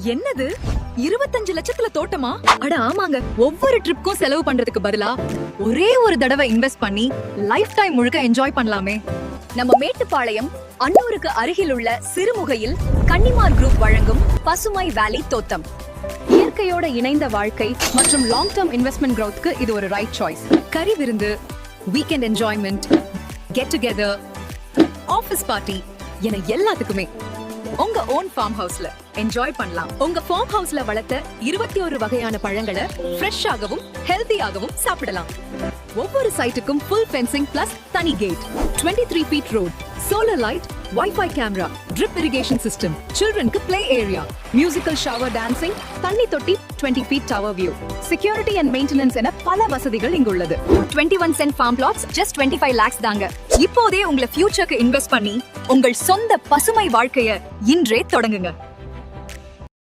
என்னது 25 லட்சத்துல தோட்டமா? அட ஆமாங்க. ஒவ்வொரு ட்ரிப்க்கும் செலவு பண்றதுக்கு பதிலா ஒரே ஒரு தடவை இன்வெஸ்ட் பண்ணி லைஃப் டைம் முழுக்க என்ஜாய் பண்ணலாமே. நம்ம மேட்டுப்பாளையம் அன்னூருக்கு அருகிலுள்ள சிறுமுகையில் கன்னிமார் குரூப் வழங்கும் பசுமை வேலி தோட்டம். இயற்கையோட இணைந்த வாழ்க்கை மற்றும் லாங் டர்ம் இன்வெஸ்ட்மெண்ட் growthக்கு இது ஒரு ரைட் சாய்ஸ். கறி விருந்து, weekend enjoyment, get together, office party என எல்லாத்துக்குமே உங்க ஓன் ஃபார்ம் ஹவுஸ்ல என்ஜாய் பண்ணலாம். உங்க ஃபார்ம் ஹவுஸ்ல வளர்த்த 21 வகையான பழங்களை ஃப்ரெஷ்ஷாகவும் ஹெல்தியாகவும் சாப்பிடலாம். ஒவ்வொரு சைட்டுக்கும் ஃபுல் ஃபென்சிங் பிளஸ் தனி gate, 23 feet road, solar light, wifi camera, drip irrigation system, சில்ட்ரனுக்கு play area, musical shower dancing, தண்ணி தொட்டி, 20 feet tower view, security and maintenance என பல வசதிகள் இங்கு உள்ளது. 21 cent farm plots just 25 lakhs தாங்க. இப்போதே உங்களை ஃபியூச்சருக்கு இன்வெஸ்ட் பண்ணி உங்கள் சொந்த பசுமை வாழ்க்கைய இன்றே தொடங்குங்க.